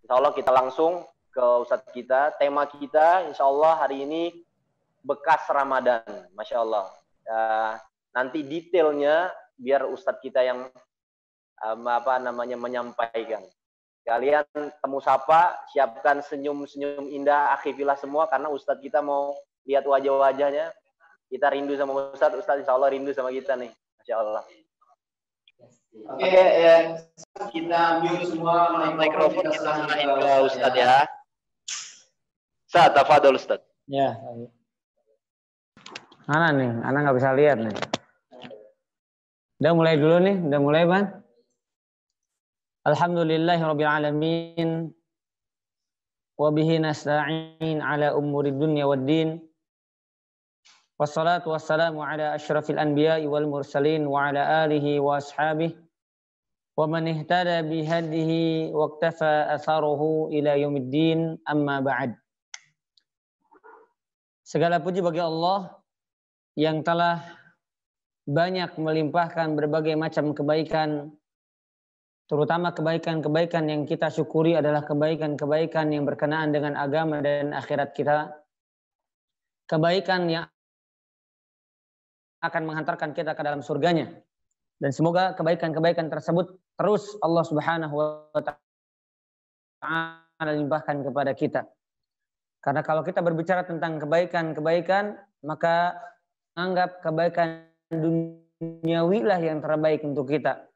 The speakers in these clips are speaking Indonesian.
Insya Allah kita langsung ke Ustadz kita. Tema kita insya Allah hari ini bekas Ramadan. Masya Allah. Nanti detailnya biar Ustadz kita yang menyampaikan. Kalian temu sapa, siapkan senyum-senyum indah, akhifillah semua, karena Ustadz kita mau lihat wajah-wajahnya. Kita rindu sama Ustadz insya Allah rindu sama kita nih. Masya Allah. Oke, kita mute semua mikrofon, kita serahin ke Ustadz ya. Ustadz, tafadhol Ustadz. Ya. Mana nih? Anak nggak bisa lihat nih. Udah mulai dulu nih, udah mulai Bang. Alhamdulillahirabbil alamin. Wa bihi nasta'in ala umuri dunya waddin. Wassalatu wassalamu ala asyrafil anbiya'i wal mursalin wa ala alihi wa ashabihi wa man ihtada bihadihi wa iktafa atharuhu ila yaumiddin, amma ba'd. Segala puji bagi Allah yang telah banyak melimpahkan berbagai macam kebaikan, terutama kebaikan-kebaikan yang kita syukuri adalah kebaikan-kebaikan yang berkenaan dengan agama dan akhirat kita. Kebaikan yang akan menghantarkan kita ke dalam surganya. Dan semoga kebaikan-kebaikan tersebut terus Allah Subhanahu wa ta'ala limpahkan kepada kita. Karena kalau kita berbicara tentang kebaikan-kebaikan, maka anggap kebaikan duniawi lah yang terbaik untuk kita.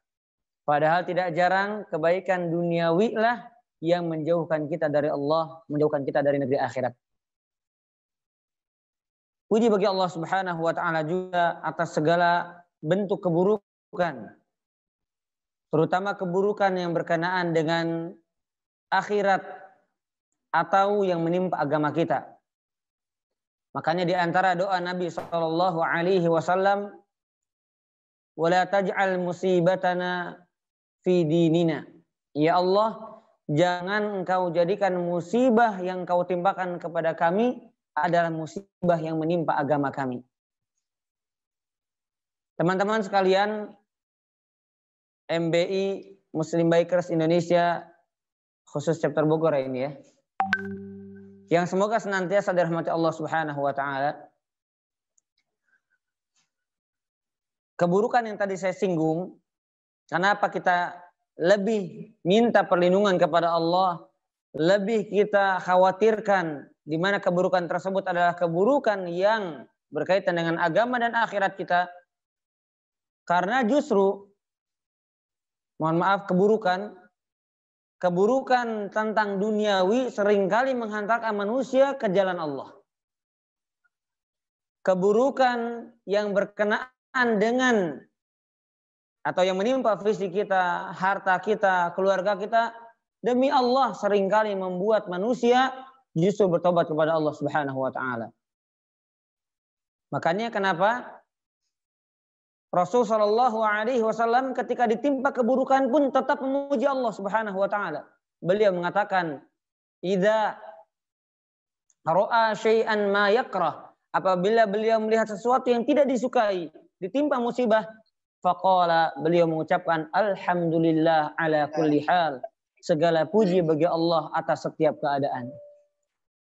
Padahal tidak jarang kebaikan duniawi lah yang menjauhkan kita dari Allah, menjauhkan kita dari negeri akhirat. Puji bagi Allah Subhanahu wa ta'ala juga atas segala bentuk keburukan, terutama keburukan yang berkenaan dengan akhirat atau yang menimpa agama kita. Makanya di antara doa Nabi sallallahu alaihi wasallam, "Wala taj'al musibatana fi dinina." Ya Allah, jangan engkau jadikan musibah yang kau timpakan kepada kami adalah musibah yang menimpa agama kami. Teman-teman sekalian, MBI Muslim Bikers Indonesia, khusus chapter Bogor ini ya, yang semoga senantiasa dirahmati Allah Subhanahu wa ta'ala. Keburukan yang tadi saya singgung, kenapa kita lebih minta perlindungan kepada Allah, lebih kita khawatirkan di mana keburukan tersebut adalah keburukan yang berkaitan dengan agama dan akhirat kita. Karena justru, mohon maaf, keburukan tentang duniawi seringkali menghantarkan manusia ke jalan Allah. Keburukan yang berkenaan dengan atau yang menimpa fisik kita, harta kita, keluarga kita, demi Allah seringkali membuat manusia justru bertobat kepada Allah Subhanahu wa ta'ala. Makanya kenapa Rasul sallallahu alaihi wasallam ketika ditimpa keburukan pun tetap memuji Allah Subhanahu wa ta'ala. Beliau mengatakan, "Idza ra'a syai'an ma yakrah." Apabila beliau melihat sesuatu yang tidak disukai, ditimpa musibah, faqala, beliau mengucapkan, "Alhamdulillah ala kulli hal." Segala puji bagi Allah atas setiap keadaan.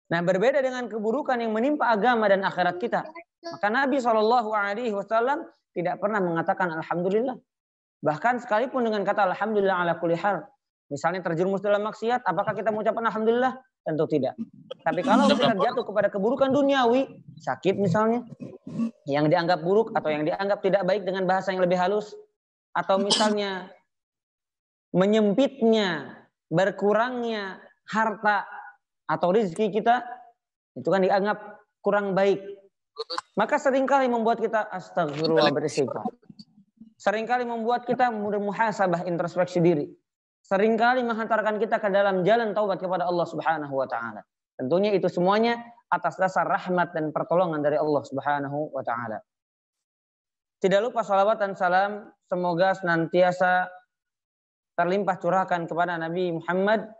Nah, berbeda dengan keburukan yang menimpa agama dan akhirat kita. Maka Nabi SAW tidak pernah mengatakan alhamdulillah. Bahkan sekalipun dengan kata alhamdulillah ala kulli hal. Misalnya terjerumus dalam maksiat, apakah kita mengucapkan alhamdulillah? Tentu tidak. Tapi kalau kita jatuh kepada keburukan duniawi, sakit misalnya, yang dianggap buruk atau yang dianggap tidak baik dengan bahasa yang lebih halus, atau misalnya menyempitnya, berkurangnya harta atau rezeki kita, itu kan dianggap kurang baik. Maka seringkali membuat kita astagfirullah beristighfar. Seringkali membuat kita bermuhasabah, introspeksi diri. Seringkali menghantarkan kita ke dalam jalan taubat kepada Allah Subhanahu wa ta'ala. Tentunya itu semuanya atas dasar rahmat dan pertolongan dari Allah Subhanahu wa ta'ala. Tidak lupa salawat dan salam semoga senantiasa terlimpah curahkan kepada Nabi Muhammad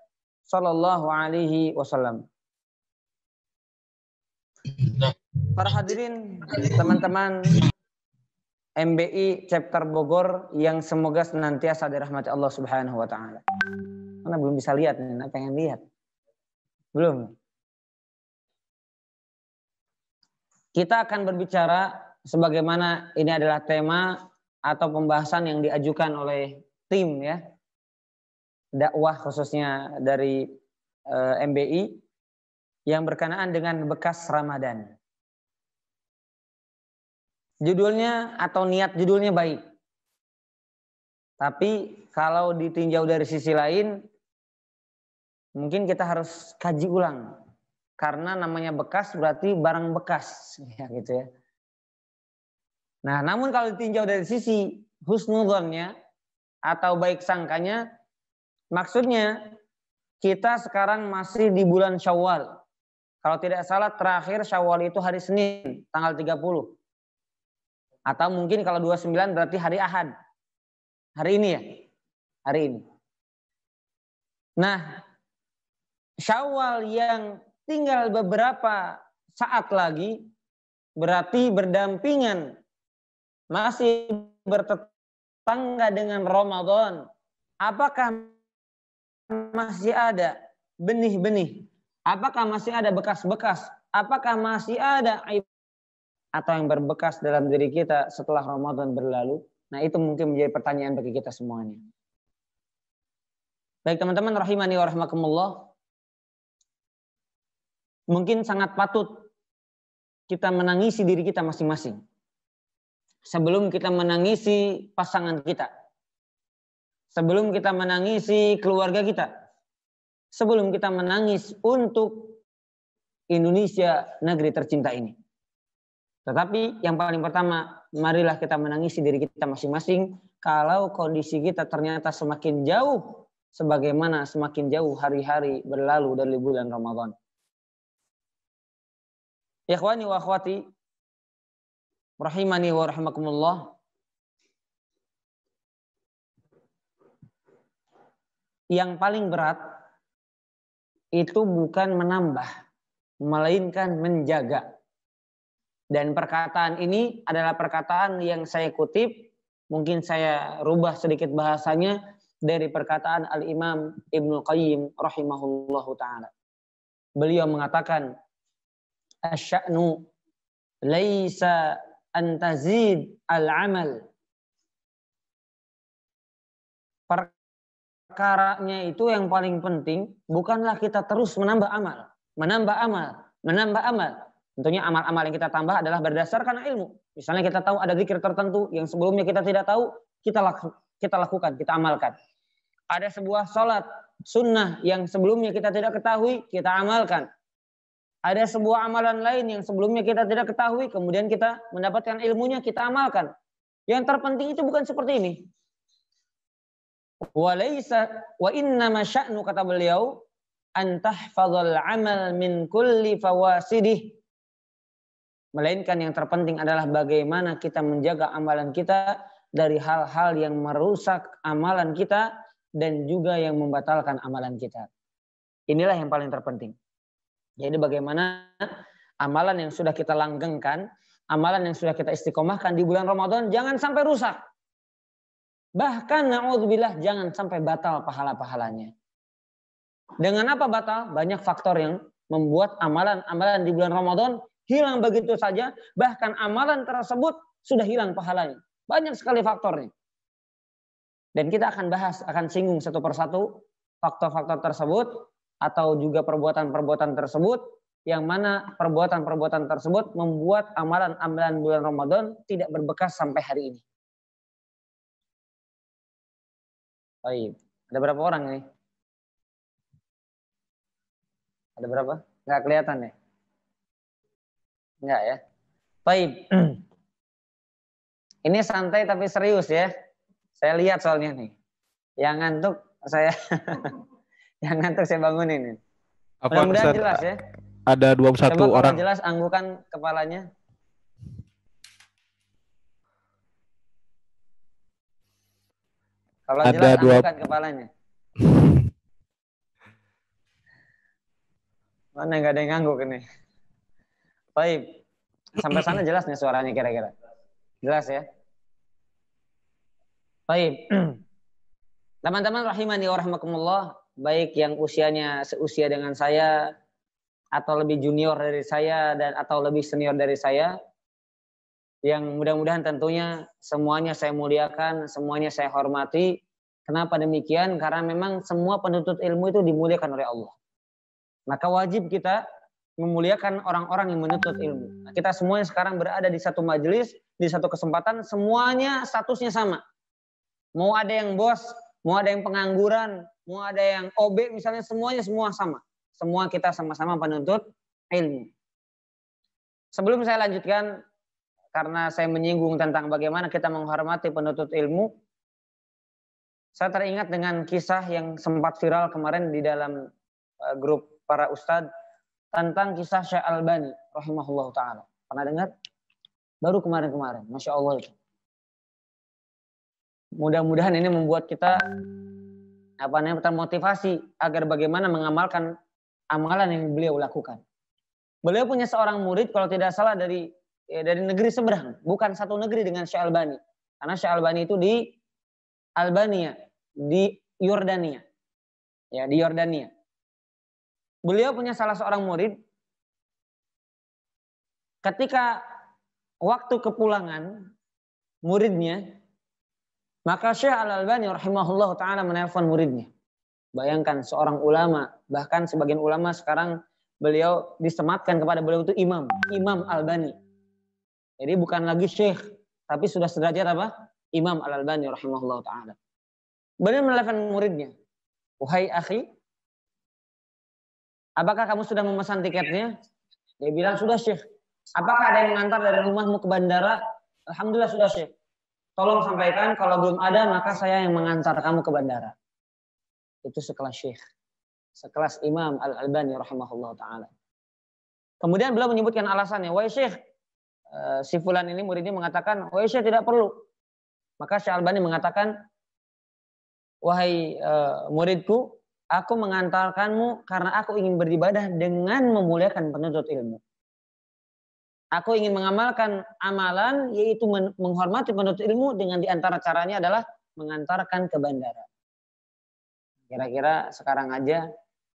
sallallahu alaihi wasallam. Para hadirin, teman-teman MBI chapter Bogor yang semoga senantiasa dirahmati Allah Subhanahu wa taala. Karena belum bisa lihat nih, pengen lihat. Belum. Kita akan berbicara sebagaimana ini adalah tema atau pembahasan yang diajukan oleh tim ya. Dakwah khususnya dari MBI yang berkenaan dengan bekas Ramadan. Judulnya atau niat judulnya baik. Tapi kalau ditinjau dari sisi lain, mungkin kita harus kaji ulang. Karena namanya bekas berarti barang bekas. Ya, gitu ya. Nah, namun kalau ditinjau dari sisi husnudzonnya atau baik sangkanya, maksudnya kita sekarang masih di bulan Syawal. Kalau tidak salah terakhir Syawal itu hari Senin, tanggal 30. Atau mungkin kalau 29 berarti hari Ahad. Hari ini ya? Hari ini. Nah, Syawal yang tinggal beberapa saat lagi berarti berdampingan masih bertetangga dengan Ramadan. Apakah masih ada benih-benih? Apakah masih ada bekas-bekas? Apakah masih ada aib atau yang berbekas dalam diri kita setelah Ramadan berlalu? Nah, itu mungkin menjadi pertanyaan bagi kita semuanya. Baik teman-teman rahimani wa rahimakumullah. Mungkin sangat patut kita menangisi diri kita masing-masing. Sebelum kita menangisi pasangan kita. Sebelum kita menangisi keluarga kita. Sebelum kita menangis untuk Indonesia, negeri tercinta ini. Tetapi yang paling pertama, marilah kita menangisi diri kita masing-masing. Kalau kondisi kita ternyata semakin jauh, sebagaimana semakin jauh hari-hari berlalu dari bulan Ramadan. Ikhwani wa akhwati, rahimani wa rahimakumullah. Yang paling berat itu bukan menambah, melainkan menjaga. Dan perkataan ini adalah perkataan yang saya kutip, mungkin saya rubah sedikit bahasanya dari perkataan Al-Imam Ibnu Qayyim rahimahullahu ta'ala. Beliau mengatakan, Asya'nu laisa antazid al-amal. Perkaranya itu yang paling penting, bukanlah kita terus menambah amal. Menambah amal, menambah amal. Tentunya amal-amal yang kita tambah adalah berdasarkan ilmu. Misalnya kita tahu ada zikir tertentu yang sebelumnya kita tidak tahu, kita lakukan, kita amalkan. Ada sebuah sholat sunnah yang sebelumnya kita tidak ketahui, kita amalkan. Ada sebuah amalan lain yang sebelumnya kita tidak ketahui, kemudian kita mendapatkan ilmunya, kita amalkan. Yang terpenting itu bukan seperti ini. Wa innama sya'nu, kata beliau, an tahfadzal amal min kulli fawasidih. Melainkan yang terpenting adalah bagaimana kita menjaga amalan kita dari hal-hal yang merusak amalan kita dan juga yang membatalkan amalan kita. Inilah yang paling terpenting. Jadi bagaimana amalan yang sudah kita langgengkan, amalan yang sudah kita istiqomahkan di bulan Ramadan jangan sampai rusak. Bahkan na'udzubillah jangan sampai batal pahala-pahalanya. Dengan apa batal? Banyak faktor yang membuat amalan-amalan di bulan Ramadan hilang begitu saja, bahkan amalan tersebut sudah hilang pahalanya. Banyak sekali faktornya. Dan kita akan bahas, akan singgung satu persatu faktor-faktor tersebut atau juga perbuatan-perbuatan tersebut yang mana perbuatan-perbuatan tersebut membuat amalan-amalan bulan Ramadan tidak berbekas sampai hari ini. Baik, ada berapa orang ini? Ada berapa? Nggak kelihatan ya? Enggak ya. Baik. Ini santai tapi serius ya. Saya lihat soalnya nih. Yang ngantuk saya yang ngantuk saya bangunin. Mudah-mudahan jelas ya. Ada 21 Coba orang. Kalau jelas anggukan kepalanya. Kalau jelas anggukan kepalanya. Mana nggak ada yang ngangguk ini. Baik, sampai sana jelas nih suaranya kira-kira. Jelas ya? Baik. Teman-teman rahimani wa rahimakumullah, baik yang usianya seusia dengan saya atau lebih junior dari saya dan atau lebih senior dari saya, yang mudah-mudahan tentunya semuanya saya muliakan, semuanya saya hormati. Kenapa demikian? Karena memang semua penuntut ilmu itu dimuliakan oleh Allah. Maka wajib kita memuliakan orang-orang yang menuntut ilmu. Nah, kita semuanya sekarang berada di satu majelis, di satu kesempatan, semuanya statusnya sama. Mau ada yang bos, mau ada yang pengangguran, mau ada yang OB misalnya, semuanya semua sama. Semua kita sama-sama penuntut ilmu. Sebelum saya lanjutkan, karena saya menyinggung tentang bagaimana kita menghormati penuntut ilmu, saya teringat dengan kisah yang sempat viral kemarin di dalam grup para ustadz tentang kisah Syekh Albani rahimahullah ta'ala. Pernah dengar? Baru kemarin-kemarin, Masya Allah itu. Mudah-mudahan ini membuat kita termotivasi agar bagaimana mengamalkan amalan yang beliau lakukan. Beliau punya seorang murid kalau tidak salah dari negeri seberang, bukan satu negeri dengan Syekh Albani. Karena Syekh Albani itu di Albania, di Yordania. Ya, di Yordania. Beliau punya salah seorang murid, ketika waktu kepulangan muridnya, maka Syekh Al-Albani rahimahullah ta'ala menelpon muridnya. Bayangkan seorang ulama, bahkan sebagian ulama sekarang beliau disematkan kepada beliau itu imam, Imam Albani. Jadi bukan lagi syekh, tapi sudah sederajat apa? Imam Al-Albani rahimahullah ta'ala. Beliau menelpon muridnya, wahai akhi, apakah kamu sudah memesan tiketnya? Dia bilang, sudah syekh. Apakah ada yang mengantar dari rumahmu ke bandara? Alhamdulillah sudah syekh. Tolong sampaikan, kalau belum ada maka saya yang mengantar kamu ke bandara. Itu sekelas syekh. Sekelas Imam Al-Albani rahimahullah ta'ala. Kemudian beliau menyebutkan alasannya, wahai syekh, si fulan ini muridnya mengatakan, wahai syekh tidak perlu. Maka Syekh Albani mengatakan, wahai muridku, aku mengantarkanmu karena aku ingin beribadah dengan memuliakan penuntut ilmu. Aku ingin mengamalkan amalan yaitu menghormati penuntut ilmu dengan diantara caranya adalah mengantarkan ke bandara. Kira-kira sekarang aja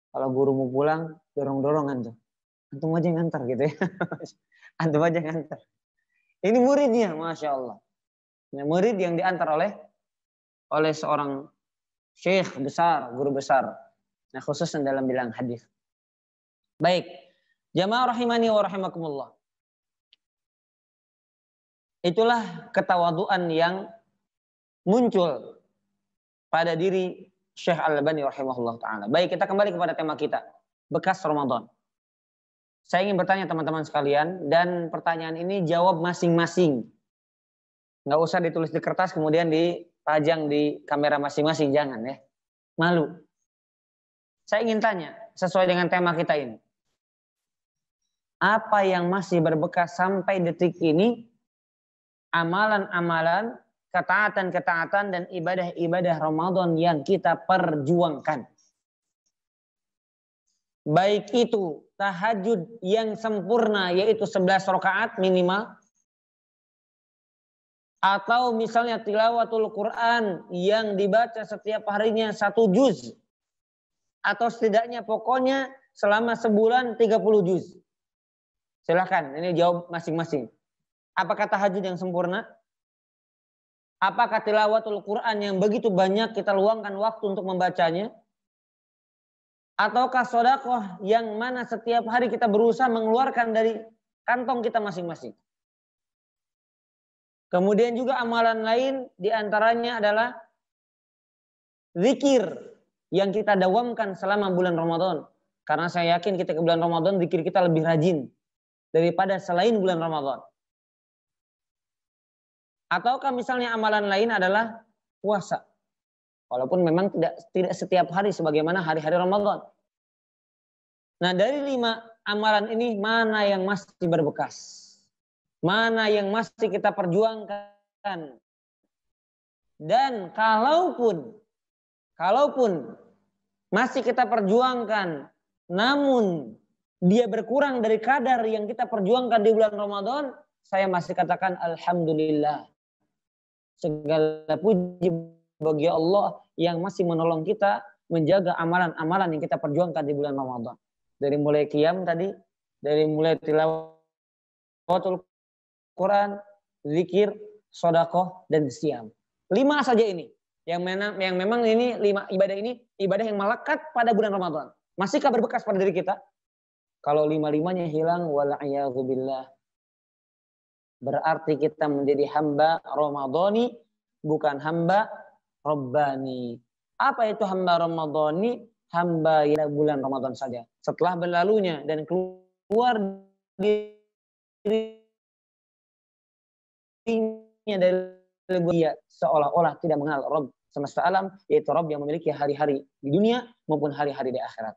kalau guru mau pulang dorong-dorongan tuh. Antum aja ngantar gitu ya. Antum aja ngantar. Ini muridnya, Masya Allah. Nah, murid yang diantar oleh seorang syekh besar, guru besar. Nah, khususnya dalam bilang hadis. Baik, jamaah rahimani wa rahimakumullah. Itulah ketawaduan yang muncul pada diri Syekh Al-Albani rahimahullah ta'ala. Baik, kita kembali kepada tema kita, bekas Ramadan. Saya ingin bertanya teman-teman sekalian, dan pertanyaan ini jawab masing-masing. Nggak usah ditulis di kertas kemudian dipajang di kamera masing-masing, jangan ya. Malu. Saya ingin tanya, sesuai dengan tema kita ini. Apa yang masih berbekas sampai detik ini, amalan-amalan, ketaatan-ketaatan, dan ibadah-ibadah Ramadan yang kita perjuangkan. Baik itu tahajud yang sempurna, yaitu 11 rakaat minimal, atau misalnya tilawatul Quran yang dibaca setiap harinya 1 juz, atau setidaknya pokoknya selama sebulan 30 juz. Silahkan, ini jawab masing-masing. Apakah tahajud yang sempurna? Apakah tilawatul Quran yang begitu banyak kita luangkan waktu untuk membacanya? Ataukah sedekah yang mana setiap hari kita berusaha mengeluarkan dari kantong kita masing-masing? Kemudian juga amalan lain diantaranya adalah zikir yang kita dawamkan selama bulan Ramadan. Karena saya yakin kita ke bulan Ramadan zikir kita lebih rajin daripada selain bulan Ramadan. Ataukah misalnya amalan lain adalah puasa. Walaupun memang tidak setiap hari sebagaimana hari-hari Ramadan. Nah, dari 5 amalan ini mana yang masih berbekas? Mana yang masih kita perjuangkan? Dan kalaupun masih kita perjuangkan, namun dia berkurang dari kadar yang kita perjuangkan di bulan Ramadan, saya masih katakan alhamdulillah. Segala puji bagi Allah yang masih menolong kita, menjaga amalan-amalan yang kita perjuangkan di bulan Ramadan. Dari mulai qiyam tadi, dari mulai tilawatul Quran, zikir, sedekah, dan siam. 5 saja ini. Yang memang ini 5 ibadah ini ibadah yang melekat pada bulan Ramadan. Masihkah berbekas pada diri kita? Kalau 5-5-nya hilang, wala'iyadzubillah, berarti kita menjadi hamba Ramadhani, bukan hamba Rabbani. Apa itu hamba Ramadhani? Hamba ya bulan Ramadan saja. Setelah berlalunya dan keluar dirinya dari dia seolah-olah tidak mengenal Rabb semesta alam, yaitu Rabb yang memiliki hari-hari di dunia maupun hari-hari di akhirat.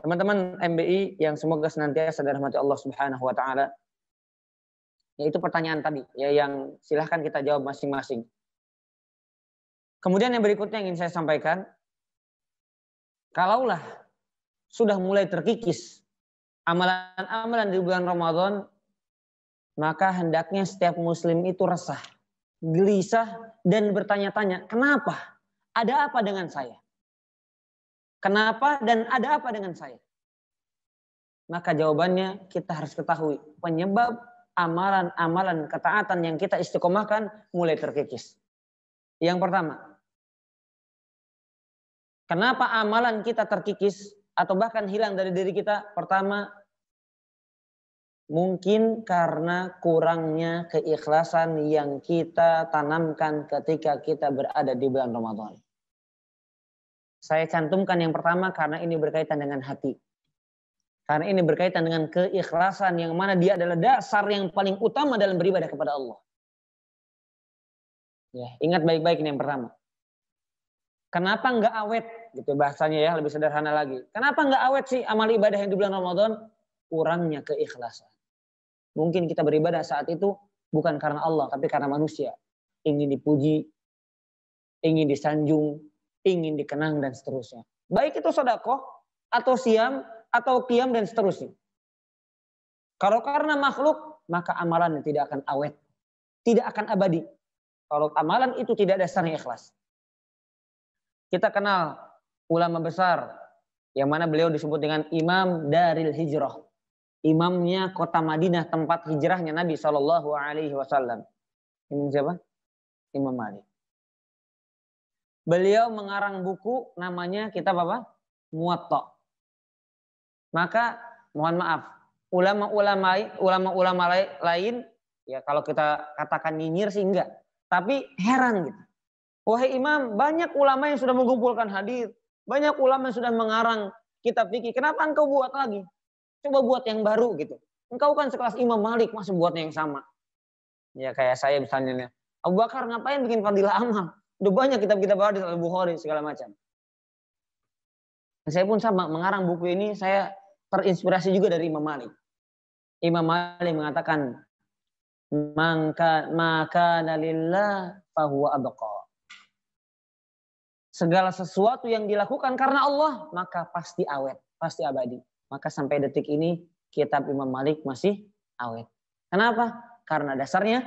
Teman-teman MBI yang semoga senantiasa dirahmati Allah Subhanahu wa taala. Yaitu pertanyaan tadi ya, yang silahkan kita jawab masing-masing. Kemudian yang berikutnya yang ingin saya sampaikan, kalaulah sudah mulai terkikis amalan-amalan di bulan Ramadan, maka hendaknya setiap muslim itu resah, gelisah, dan bertanya-tanya, kenapa? Ada apa dengan saya? Kenapa dan ada apa dengan saya? Maka jawabannya kita harus ketahui penyebab amalan-amalan ketaatan yang kita istiqomahkan mulai terkikis. Yang pertama, kenapa amalan kita terkikis atau bahkan hilang dari diri kita? Pertama, mungkin karena kurangnya keikhlasan yang kita tanamkan ketika kita berada di bulan Ramadan. Saya cantumkan yang pertama karena ini berkaitan dengan hati. Karena ini berkaitan dengan keikhlasan yang mana dia adalah dasar yang paling utama dalam beribadah kepada Allah. Ya, ingat baik-baik ini yang pertama. Kenapa enggak awet? Gitu bahasanya ya, lebih sederhana lagi. Kenapa enggak awet sih amal ibadah yang di bulan Ramadan? Kurangnya keikhlasan. Mungkin kita beribadah saat itu bukan karena Allah, tapi karena manusia. Ingin dipuji, ingin disanjung, ingin dikenang, dan seterusnya. Baik itu sedekah, atau siam, atau qiyam, dan seterusnya. Kalau karena makhluk, maka amalannya tidak akan awet. Tidak akan abadi. Kalau amalan itu tidak dasarnya ikhlas. Kita kenal ulama besar, yang mana beliau disebut dengan Imam Daril Hijrah. Imamnya kota Madinah, tempat hijrahnya Nabi SAW. Imam siapa? Imam Malik. Beliau mengarang buku namanya kitab apa? Muwatta. Maka mohon maaf, ulama-ulama lain ya kalau kita katakan nyinyir sih enggak, tapi heran gitu. Wahai Imam, banyak ulama yang sudah mengumpulkan hadis, banyak ulama yang sudah mengarang kitab fikih. Kenapa engkau buat lagi? Coba buat yang baru gitu. Engkau kan sekelas Imam Malik, masih buatnya yang sama. Ya kayak saya misalnya, Abu Bakar ngapain bikin Fadilah Amal? Udah banyak kitab-kitab hadis, Al-Bukhari segala macam. Saya pun sama mengarang buku ini, saya terinspirasi juga dari Imam Malik. Imam Malik mengatakan, maka dalillah fahuwa abqa. Segala sesuatu yang dilakukan karena Allah, maka pasti awet, pasti abadi. Maka sampai detik ini kitab Imam Malik masih awet. Kenapa? Karena dasarnya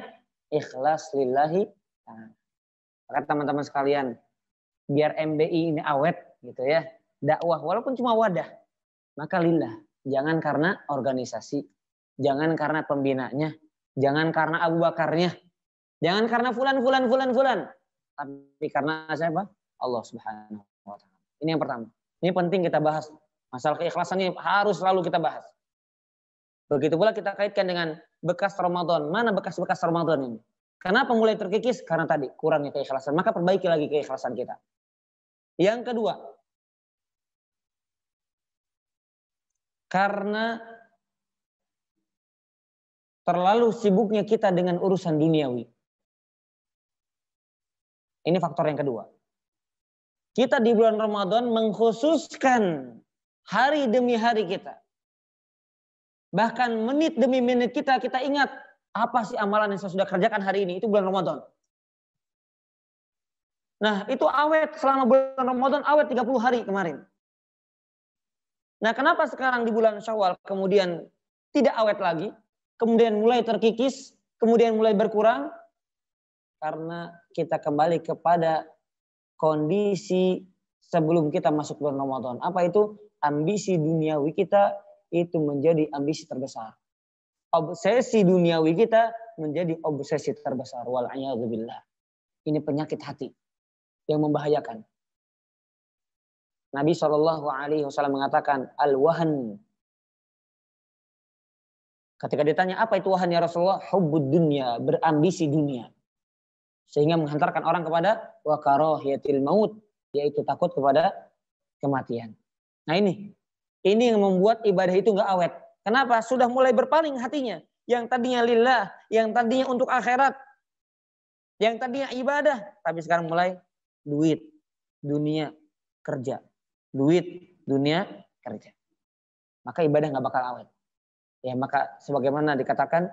ikhlas lillahi. Maka teman-teman sekalian, biar MBI ini awet gitu ya, dakwah walaupun cuma wadah, maka lillah. Jangan karena organisasi, jangan karena pembinanya, jangan karena Abu Bakarnya, jangan karena fulan, tapi karena siapa? Allah Subhanahu wa taala. Ini yang pertama. Ini penting kita bahas. Masalah keikhlasan ini harus selalu kita bahas. Begitu pula kita kaitkan dengan bekas Ramadan. Mana bekas-bekas Ramadan ini? Kenapa mulai terkikis? Karena tadi kurangnya keikhlasan. Maka perbaiki lagi keikhlasan kita. Yang kedua, karena terlalu sibuknya kita dengan urusan duniawi. Ini faktor yang kedua. Kita di bulan Ramadan mengkhususkan hari demi hari kita. Bahkan menit demi menit kita ingat apa sih amalan yang saya sudah kerjakan hari ini. Itu bulan Ramadan. Nah itu awet selama bulan Ramadan, awet 30 hari kemarin. Nah kenapa sekarang di bulan Syawal kemudian tidak awet lagi. Kemudian mulai terkikis, kemudian mulai berkurang. Karena kita kembali kepada kondisi sebelum kita masuk bulan Ramadan. Apa itu? Ambisi duniawi kita itu menjadi ambisi terbesar. Obsesi duniawi kita menjadi obsesi terbesar. Wal'iyadzubillah. Ini penyakit hati yang membahayakan. Nabi SAW mengatakan al-wahan. Ketika ditanya apa itu wahan ya Rasulullah, hubbud dunya, berambisi dunia. Sehingga menghantarkan orang kepada wa karahiyatil maut, yaitu takut kepada kematian. Nah ini yang membuat ibadah itu enggak awet. Kenapa? Sudah mulai berpaling hatinya. Yang tadinya lillah, yang tadinya untuk akhirat, yang tadinya ibadah, tapi sekarang mulai duit, dunia, kerja. Duit, dunia, kerja. Maka ibadah enggak bakal awet. Ya, maka sebagaimana dikatakan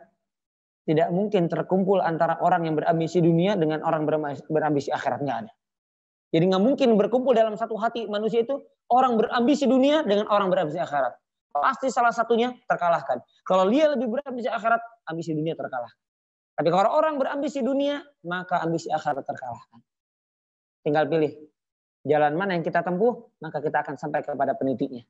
tidak mungkin terkumpul antara orang yang berambisi dunia dengan orang berambisi akhirat, nggak ada. Jadi nggak mungkin berkumpul dalam satu hati manusia itu orang berambisi dunia dengan orang berambisi akhirat. Pasti salah satunya terkalahkan. Kalau dia lebih berambisi akhirat, ambisi dunia terkalahkan. Tapi kalau orang berambisi dunia, maka ambisi akhirat terkalahkan. Tinggal pilih jalan mana yang kita tempuh, maka kita akan sampai kepada penitinya.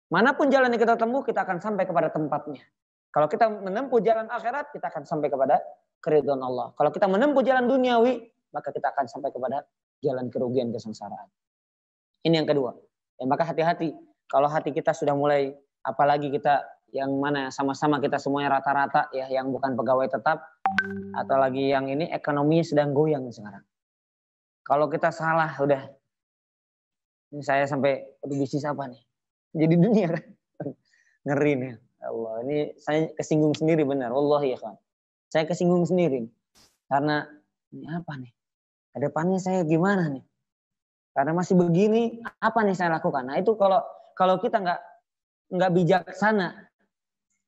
Manapun jalan yang kita tempuh, kita akan sampai kepada tempatnya. Kalau kita menempuh jalan akhirat, kita akan sampai kepada keridhaan Allah. Kalau kita menempuh jalan duniawi, maka kita akan sampai kepada jalan kerugian, kesengsaraan. Ini yang kedua. Ya, maka hati-hati. Kalau hati kita sudah mulai, apalagi kita yang mana sama-sama kita semuanya rata-rata, ya, yang bukan pegawai tetap, atau lagi yang ini ekonominya sedang goyang sekarang. Kalau kita salah, udah. Ini saya sampai, bisnis apa nih? Jadi dunia kan. Ngeri nih. Allah, ini saya kesinggung sendiri benar. Wallahi ya kan. Saya kesinggung sendiri. Karena ini apa nih? Kedepannya saya gimana nih? Karena masih begini, apa nih saya lakukan? Nah itu kalau kita nggak bijaksana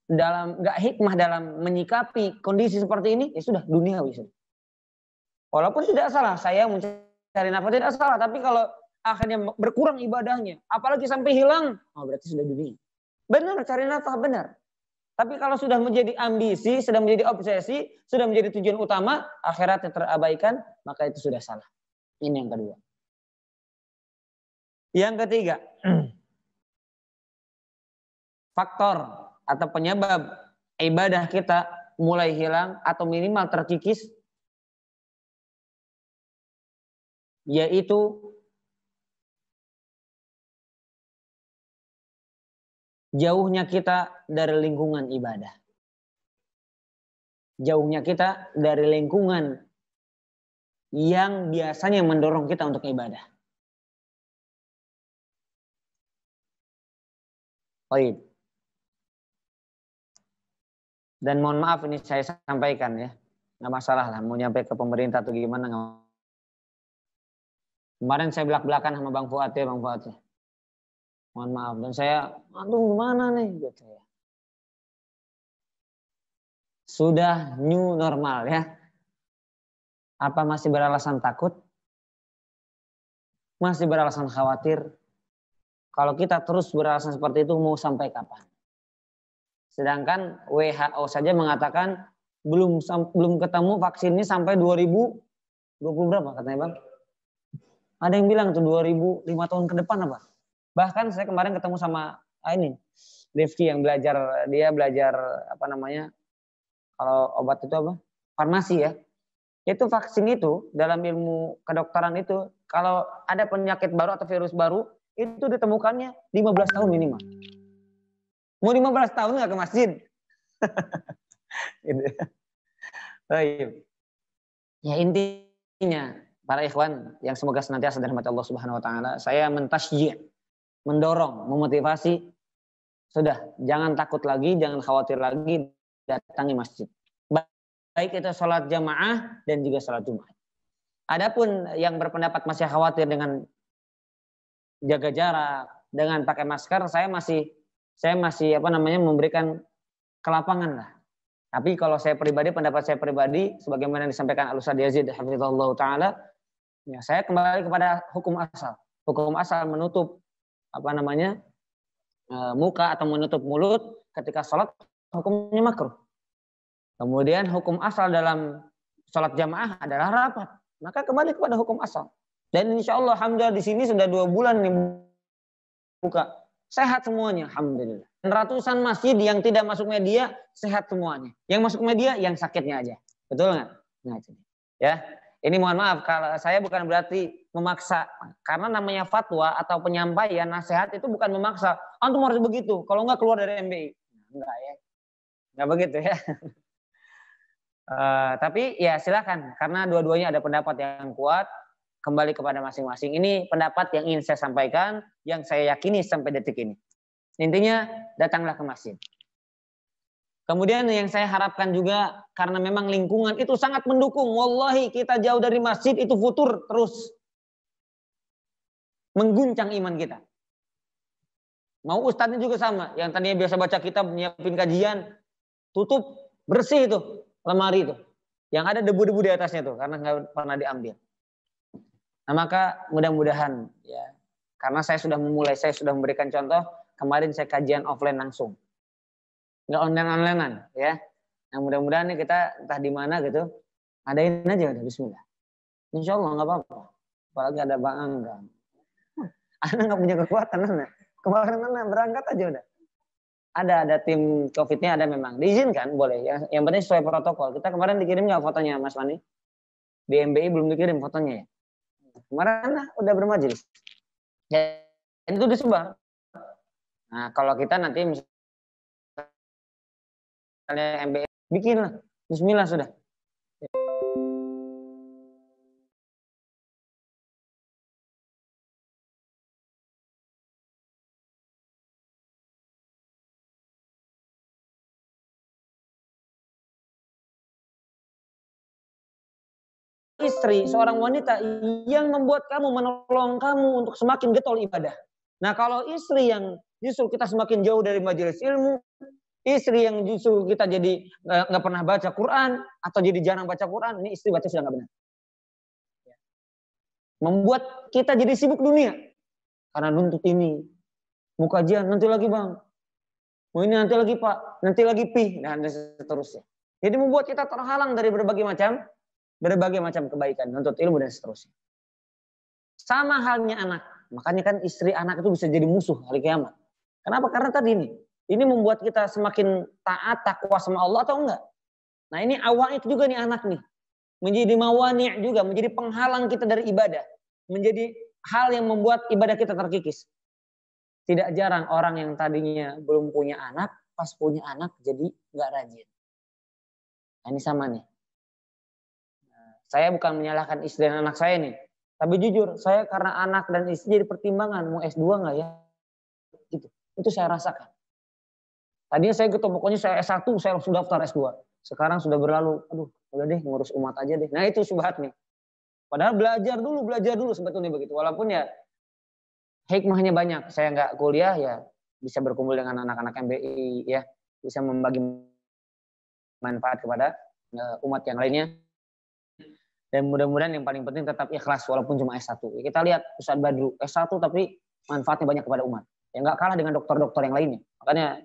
nggak hikmah dalam menyikapi kondisi seperti ini, ya sudah duniawi sudah. Walaupun tidak salah, saya mencari nafkah tidak salah, tapi kalau akhirnya berkurang ibadahnya, apalagi sampai hilang, oh berarti sudah dunia. Benar, cari nafkah benar. Tapi kalau sudah menjadi ambisi, sudah menjadi obsesi, sudah menjadi tujuan utama, akhiratnya terabaikan, maka itu sudah salah. Ini yang kedua. Yang ketiga, faktor atau penyebab ibadah kita mulai hilang atau minimal terkikis, yaitu jauhnya kita dari lingkungan ibadah. Jauhnya kita dari lingkungan yang biasanya mendorong kita untuk ibadah. Baik. Dan mohon maaf ini saya sampaikan ya. Nggak masalah lah, mau nyampe ke pemerintah atau gimana. Kemarin saya belak-belakan sama Bang Fuad ya, Bang Fuad ya. Mohon maaf, dan saya, aduh gimana nih gitu ya. Sudah new normal ya. Apa masih beralasan takut? Masih beralasan khawatir? Kalau kita terus beralasan seperti itu mau sampai kapan? Sedangkan WHO saja mengatakan belum ketemu vaksin ini sampai 2020 berapa katanya Bang? Ada yang bilang tuh 2005 tahun ke depan apa? Bahkan saya kemarin ketemu sama ini Rifki yang dia belajar apa namanya, kalau obat itu apa? Farmasi ya. Itu vaksin itu dalam ilmu kedokteran itu kalau ada penyakit baru atau virus baru itu ditemukannya 15 tahun minimal. Mau 15 tahun nggak ke masjid? Ya intinya para ikhwan yang semoga senantiasa dirahmati Allah Subhanahu wa taala, saya mentasjih, mendorong, memotivasi, sudah jangan takut lagi, jangan khawatir lagi, datangi masjid. Baik itu sholat jamaah dan juga sholat Jumat. Adapun yang berpendapat masih khawatir dengan jaga jarak, dengan pakai masker, saya masih memberikan kelapangan lah. Tapi kalau saya pribadi, pendapat saya pribadi, sebagaimana disampaikan Al-Ustadz Yazid hafizahullah taala, ya saya kembali kepada hukum asal. Hukum asal menutup muka atau menutup mulut ketika sholat hukumnya makruh. Kemudian hukum asal dalam sholat jamaah adalah rapat. Maka kembali kepada hukum asal. Dan insya Allah, alhamdulillah di sini sudah 2 bulan nih buka. Sehat semuanya, alhamdulillah. Ratusan masjid yang tidak masuk media, sehat semuanya. Yang masuk media, yang sakitnya aja. Betul nggak? Nah, itu. Ya, ini mohon maaf, kalau saya bukan berarti memaksa. Karena namanya fatwa atau penyampaian nasihat itu bukan memaksa. Antum harus begitu, kalau nggak keluar dari MBI. Enggak ya. Nggak begitu ya. Tapi ya silakan, karena dua-duanya ada pendapat yang kuat. Kembali kepada masing-masing. Ini pendapat yang ingin saya sampaikan, yang saya yakini sampai detik ini. Intinya, datanglah ke masjid. Kemudian yang saya harapkan juga, karena memang lingkungan itu sangat mendukung. Wallahi kita jauh dari masjid itu futur terus. Mengguncang iman kita. Mau ustadznya juga sama. Yang tadinya biasa baca kitab, menyiapin kajian, tutup, bersih itu, lemari itu. Yang ada debu-debu di atasnya tuh, karena nggak pernah diambil. Nah, maka mudah-mudahan ya, karena saya sudah memulai, saya sudah memberikan contoh, kemarin saya kajian offline langsung. Nggak online-onlinean ya. Nah, mudah-mudahan nih kita entah di mana gitu, adain aja udah bismillah. Insya Allah nggak apa-apa. Apalagi ada Bang Angga. Anak nggak punya kekuatan, anak. Kemarin anak berangkat aja udah. Ada tim COVID-nya ada memang. Diizinkan boleh. Yang penting sesuai protokol. Kita kemarin dikirim nggak fotonya Mas Fani? Di MBI belum dikirim fotonya ya. Kemarin udah bermajelis. Ya, itu disebar. Nah, kalau kita nanti misalnya MBA bikin lah. Bismillah sudah. Istri, seorang wanita yang membuat kamu, menolong kamu untuk semakin getol ibadah. Nah, kalau istri yang justru kita semakin jauh dari majelis ilmu, istri yang justru kita jadi nggak pernah baca Quran atau jadi jarang baca Quran, ini istri baca sudah nggak benar. Membuat kita jadi sibuk dunia karena nuntut ini, mau kajian nanti lagi bang, mau ini nanti lagi pak, nanti lagi pi, dan seterusnya. Jadi membuat kita terhalang dari berbagai macam kebaikan, nuntut ilmu dan seterusnya. Sama halnya anak. Makanya kan istri anak itu bisa jadi musuh hari kiamat. Kenapa? Karena tadi ini membuat kita semakin taat, takwa sama Allah atau enggak. Nah ini awal itu juga nih anak nih. Menjadi mawani' juga, menjadi penghalang kita dari ibadah. Menjadi hal yang membuat ibadah kita terkikis. Tidak jarang orang yang tadinya belum punya anak, pas punya anak jadi enggak rajin. Nah ini sama nih. Saya bukan menyalahkan istri dan anak saya nih. Tapi jujur, saya karena anak dan istri jadi pertimbangan. Mau S2 nggak ya? Gitu. Itu saya rasakan. Tadinya saya gitu, pokoknya saya S1, saya langsung daftar S2. Sekarang sudah berlalu, aduh udah deh ngurus umat aja deh. Nah itu syubhat nih. Padahal belajar dulu sebetulnya begitu. Walaupun ya hikmahnya banyak. Saya nggak kuliah ya bisa berkumpul dengan anak-anak MBI ya. Bisa membagi manfaat kepada umat yang lainnya. Dan mudah-mudahan yang paling penting tetap ikhlas walaupun cuma S1. Ya, kita lihat Ustadz Badru S1 tapi manfaatnya banyak kepada umat. Ya nggak kalah dengan dokter-dokter yang lainnya. Makanya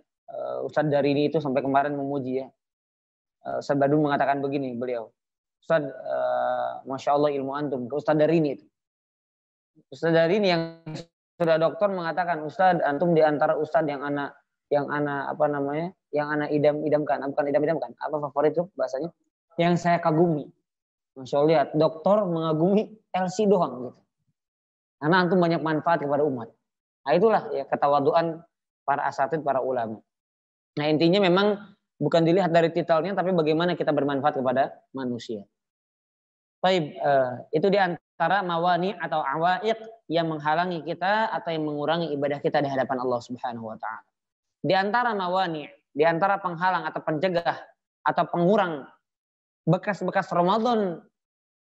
Ustadz Darini itu sampai kemarin memuji ya. Ustadz Badru mengatakan begini beliau. Ustadz, Masya Allah ilmu antum. Ke Ustadz Darini itu. Ustadz Darini yang sudah dokter mengatakan Ustadz antum di antara Ustadz yang anak idam-idamkan. Bukan idam-idamkan. Apa favorit itu bahasanya? Yang saya kagumi. Masya Allah lihat, dokter mengagumi LC doang gitu. Karena antum banyak manfaat kepada umat. Nah itulah ya ketawaduan para asatid, para ulama. Nah intinya memang bukan dilihat dari titelnya, tapi bagaimana kita bermanfaat kepada manusia. Baik, itu di antara mawani atau awaiq yang menghalangi kita atau yang mengurangi ibadah kita di hadapan Allah Subhanahu wa taala. Di antara mawani, di antara penghalang atau pencegah atau pengurang bekas-bekas Ramadan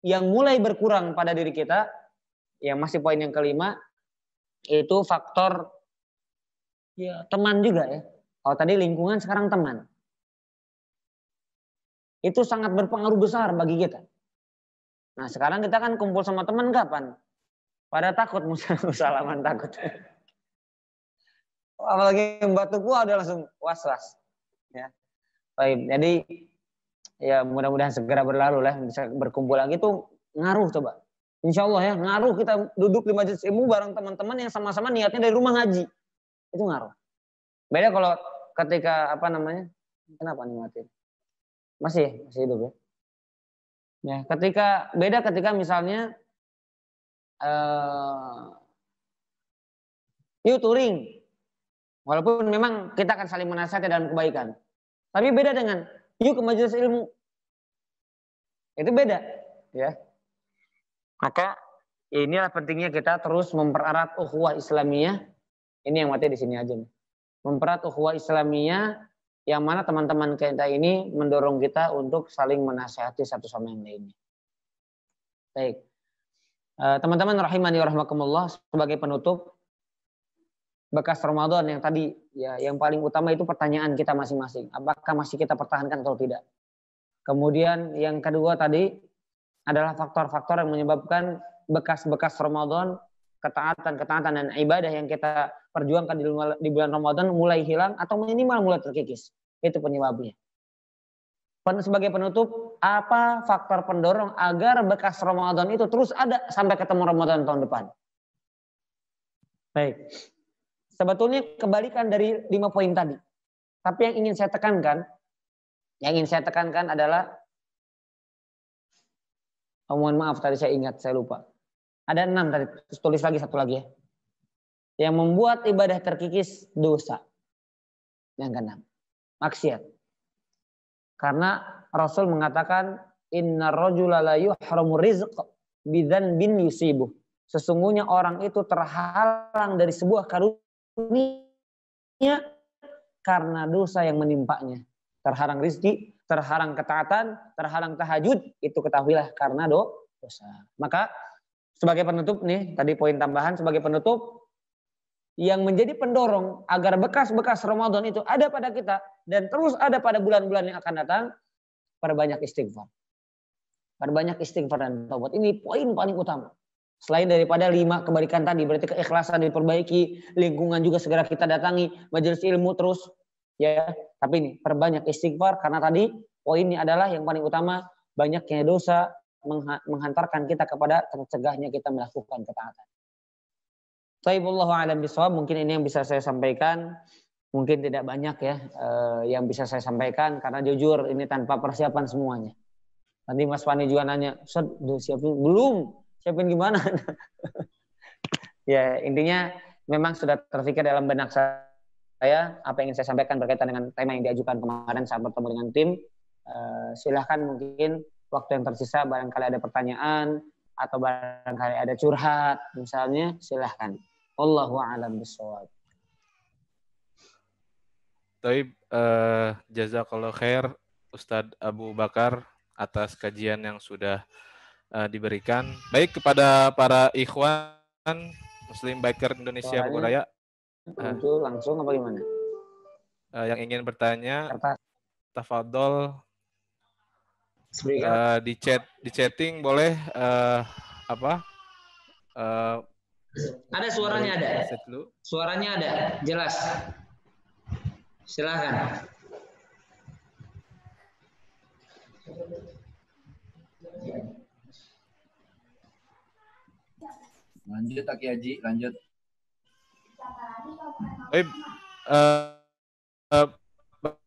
yang mulai berkurang pada diri kita, yang masih poin yang kelima, itu faktor ya teman juga ya. Kalau tadi lingkungan, sekarang teman. Itu sangat berpengaruh besar bagi kita. Nah sekarang kita kan kumpul sama teman kapan? Pada takut, salaman takut. Apalagi batu gua udah langsung was-was. Ya. Baik, jadi ya mudah-mudahan segera berlalu lah, bisa berkumpul lagi tuh ngaruh coba. Insya Allah ya, ngaruh kita duduk di majelis ilmu bareng teman-teman yang sama-sama niatnya dari rumah ngaji. Itu ngaruh. Beda kalau ketika kenapa nih mati? Masih hidup ya. Ya, beda ketika misalnya yuk touring. Walaupun memang kita akan saling menasihati dalam kebaikan. Tapi beda dengan yuk ke majelis ilmu. Itu beda, ya. Maka inilah pentingnya kita terus mempererat ukhuwah Islamiyah. Ini yang mati di sini aja nih. Mempererat ukhuwah Islamiyah yang mana teman-teman kita ini mendorong kita untuk saling menasihati satu sama yang lainnya. Baik. Teman-teman rahimani wa rahmakumullah, sebagai penutup bekas Ramadan yang tadi ya, yang paling utama itu pertanyaan kita masing-masing. Apakah masih kita pertahankan atau tidak? Kemudian yang kedua tadi adalah faktor-faktor yang menyebabkan bekas-bekas Ramadan, ketaatan dan ibadah yang kita perjuangkan di bulan Ramadan mulai hilang atau minimal mulai terkikis. Itu penyebabnya. Sebagai penutup, apa faktor pendorong agar bekas Ramadan itu terus ada sampai ketemu Ramadan tahun depan? Baik. Sebetulnya kebalikan dari 5 poin tadi. Tapi yang ingin saya tekankan adalah, mohon maaf tadi saya lupa. Ada 6 tadi, tulis lagi satu lagi ya. Yang membuat ibadah terkikis dosa. Yang ke-6, maksiat. Karena Rasul mengatakan inna rajula la yuhramu rizq bidzanbin yusibuh. Sesungguhnya orang itu terhalang dari sebuah karunia karena dosa yang menimpanya. Terhalang rizki, terhalang ketaatan, terhalang tahajud, itu ketahuilah karena dosa. Maka sebagai penutup nih, tadi poin tambahan sebagai penutup, yang menjadi pendorong agar bekas-bekas Ramadan itu ada pada kita dan terus ada pada bulan-bulan yang akan datang, perbanyak istighfar. Perbanyak istighfar dan taubat. Ini poin paling utama. Selain daripada 5 kebaikan tadi, berarti keikhlasan diperbaiki, lingkungan juga segera kita datangi, majelis ilmu terus, ya. Tapi ini perbanyak istighfar karena tadi poinnya adalah yang paling utama, banyaknya dosa menghantarkan kita kepada tercegahnya kita melakukan ketaatan. Taibullahu a'lam bishawab, mungkin ini yang bisa saya sampaikan. Mungkin tidak banyak ya yang bisa saya sampaikan karena jujur ini tanpa persiapan semuanya. Nanti Mas Fani juga nanya, "Ustaz, udah siapin belum? Siapin gimana?" Ya, intinya memang sudah terfikir dalam benak saya apa yang ingin saya sampaikan berkaitan dengan tema yang diajukan kemarin saat bertemu dengan tim. Silahkan mungkin waktu yang tersisa barangkali ada pertanyaan atau barangkali ada curhat misalnya, silahkan. Allahu a'lam bishawab. Taib, jazakallahu khair Ustadz Abu Bakar atas kajian yang sudah diberikan. Baik kepada para ikhwan Muslim Biker Indonesia Bogor Raya. Itu langsung apa gimana? Yang ingin bertanya, tafadhol di chatting boleh ada suaranya ada. Suaranya ada, jelas. Silakan. Lanjut Aki Haji, lanjut. Baik,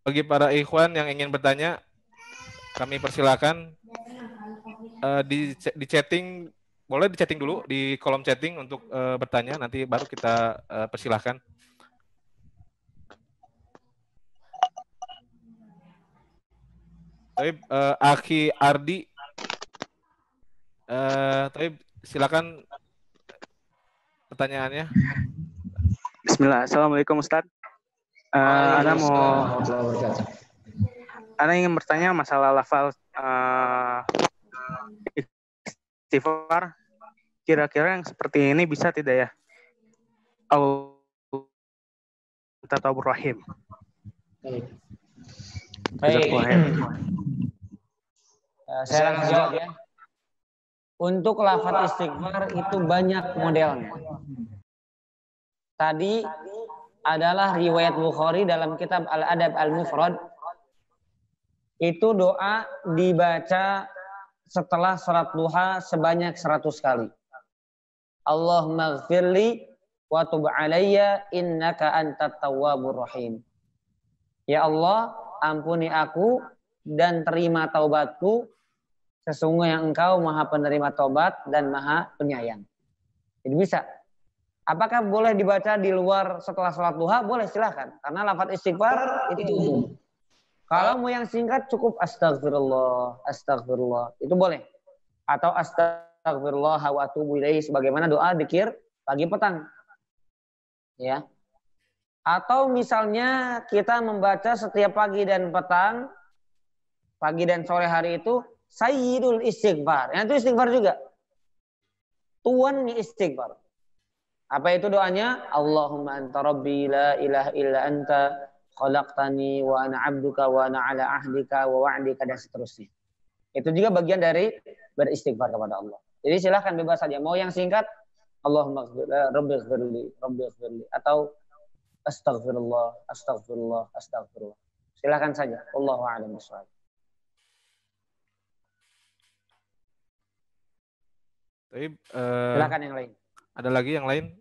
bagi para ikhwan yang ingin bertanya, kami persilakan di chatting, boleh di chatting dulu di kolom chatting untuk bertanya, nanti baru kita persilahkan. Taib, Aki Ardi, Taib, silakan pertanyaannya. Bismillah. Assalamualaikum Ustaz. Ana ingin bertanya masalah lafal istighfar. Kira-kira yang seperti ini bisa tidak ya? At-Tawwabur Rahim. Baik. Saya langsung jawab ya. Untuk lafaz istighfar itu banyak modelnya. Tadi adalah riwayat Bukhari dalam kitab Al-Adab Al-Mufrad. Itu doa dibaca setelah sholat duha sebanyak 100 kali. Allahumma gfirli wa tub alayya innaka antat tawwabur rahim. Ya Allah, ampuni aku dan terima taubatku. Sesungguhnya Engkau Maha Penerima taubat dan Maha Penyayang. Jadi bisa. Apakah boleh dibaca di luar setelah sholat duha? Boleh, silakan. Karena lafaz istighfar itu umum. Kalau mau yang singkat cukup astagfirullah, astagfirullah. Itu boleh. Atau astagfirullah wa atubu ilaihi sebagaimana doa dzikir pagi petang. Ya. Atau misalnya kita membaca setiap pagi dan petang, pagi dan sore hari itu sayyidul istighfar. Yang itu istighfar juga. Tuan istighfar. Apa itu doanya? Allahumma anta rabbi la ilaha illa anta khalaqtani wa ana abduka wa ana ala ahdika wa wa'dika dan seterusnya. Itu juga bagian dari beristighfar kepada Allah. Jadi silahkan bebas saja. Mau yang singkat, Allahumma rabbighfirli atau astagfirullah, astagfirullah, astagfirullah. Silahkan saja. Wallahu a'lam bishawab. Silakan yang lain. Ada lagi yang lain?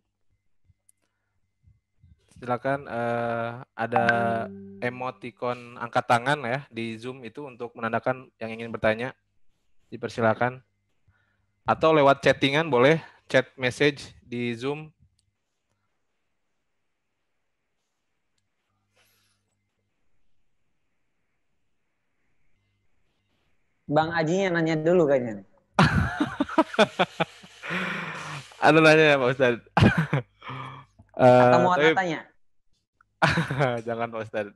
Silakan, ada emoticon angkat tangan ya di Zoom itu untuk menandakan yang ingin bertanya. Dipersilakan. Atau lewat chattingan boleh, chat message di Zoom. Bang Ajinya nanya dulu kayaknya. Ada nanya ya Pak Ustadz. Atau mau tanya? Jangan Pak Ustadz.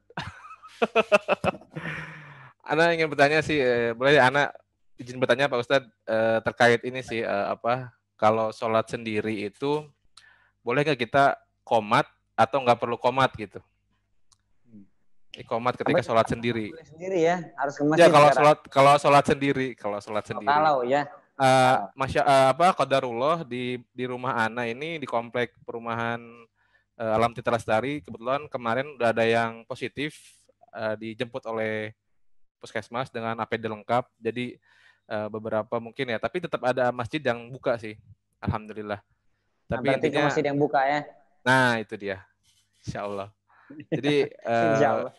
Ana ingin bertanya sih, boleh Ana izin bertanya Pak Ustadz terkait ini sih, kalau sholat sendiri itu boleh nggak kita qomat atau nggak perlu qomat gitu? Qomat ketika sholat sendiri. Sendiri ya, harus ke masjid. Ya kalau sholat sendiri, Kalau ya. Qadarullah di rumah Ana ini di komplek perumahan Alam Tita Lestari, kebetulan kemarin udah ada yang positif dijemput oleh puskesmas dengan APD lengkap. Jadi beberapa mungkin ya, tapi tetap ada masjid yang buka sih, alhamdulillah. Tapi berarti intinya masjid yang buka ya. Nah, itu dia. Insya Allah. Jadi Insya Allah.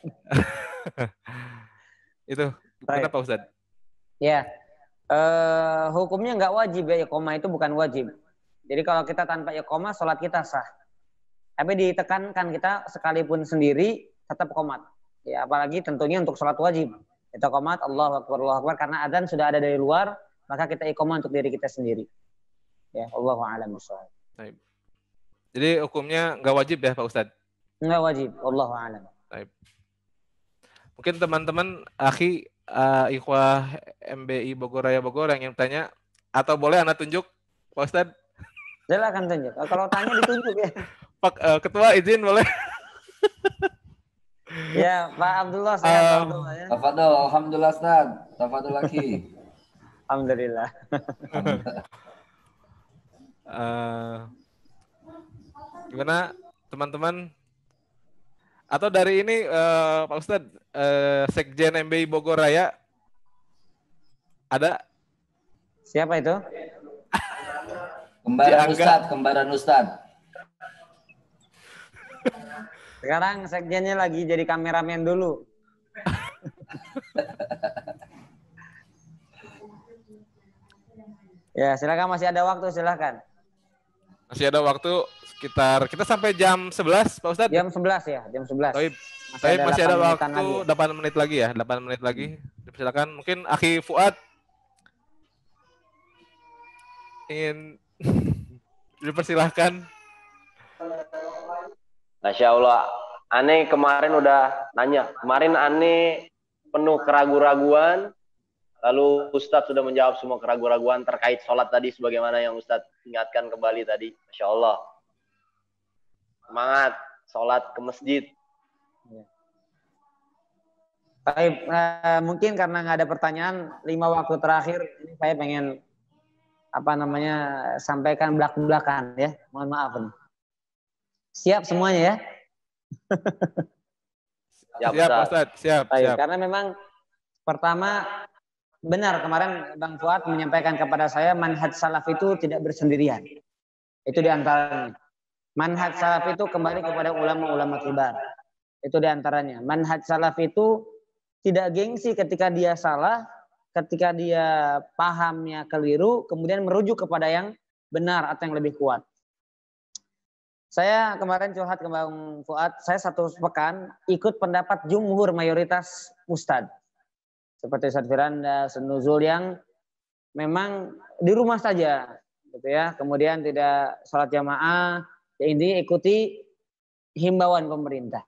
itu gimana Pak Ustadz? Ya, hukumnya nggak wajib ya, iqomah itu bukan wajib. Jadi kalau kita tanpa iqomah, sholat kita sah. Tapi ditekankan kita sekalipun sendiri tetap qomat. Ya, apalagi tentunya untuk sholat wajib. Kita qomat Allahu Akbar karena adzan sudah ada dari luar, maka kita iqomah untuk diri kita sendiri. Ya, Allahu a'lam bishawab. Jadi hukumnya nggak wajib ya Pak Ustadz? Nggak wajib, Allahu a'lam. Mungkin teman-teman ikhwah MBI Bogor Raya Bogor yang ingin tanya, atau boleh Anda tunjuk Pak Ustadz? Silakan tunjuk. Kalau tanya ditunjuk ya. Pak Ketua izin boleh? Ya Pak Abdullah, saya Pak Abdullah ya. Tafadol, alhamdulillah Ustaz. Tafadol lagi. Alhamdulillah. Gimana teman-teman? Atau dari ini Pak Ustadz, Sekjen MBI Bogor Raya ada? Siapa itu? Kembaran Ustadz. Sekarang sekjennya lagi jadi kameramen dulu. Ya, silakan, masih ada waktu, silakan. Masih ada waktu sekitar, kita sampai jam 11 Pak Ustadz? Jam 11 ya, jam 11. Tapi masih ada waktu 8 menit lagi ya, 8 menit lagi. Silakan, mungkin Akhi Fuad ingin dipersilahkan. Masya Allah, Ane kemarin udah nanya. Kemarin Ane penuh keraguan-raguan, lalu Ustadz sudah menjawab semua keraguan-raguan terkait sholat tadi, sebagaimana yang Ustadz ingatkan kembali tadi. Masya Allah. Semangat, sholat ke masjid. Baik, mungkin karena nggak ada pertanyaan, 5 waktu terakhir ini saya pengen sampaikan belak-belakan ya. Mohon maaf nih. Siap semuanya ya? Siap Ustaz, siap. Baik, karena memang pertama benar kemarin Bang Fuad menyampaikan kepada saya manhaj salaf itu tidak bersendirian. Itu diantaranya. Manhaj salaf itu kembali kepada ulama-ulama kibar. Itu diantaranya. Manhaj salaf itu tidak gengsi ketika dia salah, ketika dia pahamnya keliru, kemudian merujuk kepada yang benar atau yang lebih kuat. Saya kemarin curhat ke Bang Fuad, saya 1 pekan ikut pendapat jumhur mayoritas ustadz. Seperti Ustadz Firanda, Ustadz Nuzul yang memang di rumah saja. Gitu ya. Kemudian tidak sholat jamaah, ya intinya ikuti himbauan pemerintah.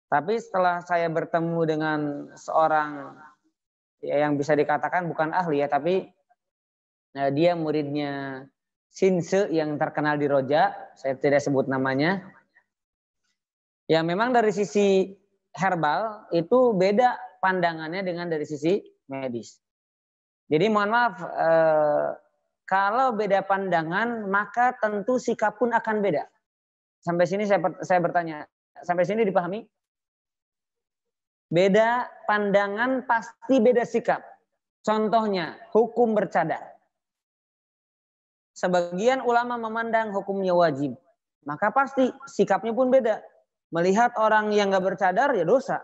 Tapi setelah saya bertemu dengan seorang ya, yang bisa dikatakan bukan ahli ya, tapi dia muridnya Sinse yang terkenal di Roja, saya tidak sebut namanya. Ya memang dari sisi herbal itu beda pandangannya dengan dari sisi medis. Jadi mohon maaf, kalau beda pandangan maka tentu sikap pun akan beda. Sampai sini saya bertanya, sampai sini dipahami? Beda pandangan pasti beda sikap. Contohnya hukum bercadar. Sebagian ulama memandang hukumnya wajib. Maka pasti sikapnya pun beda. Melihat orang yang gak bercadar ya dosa.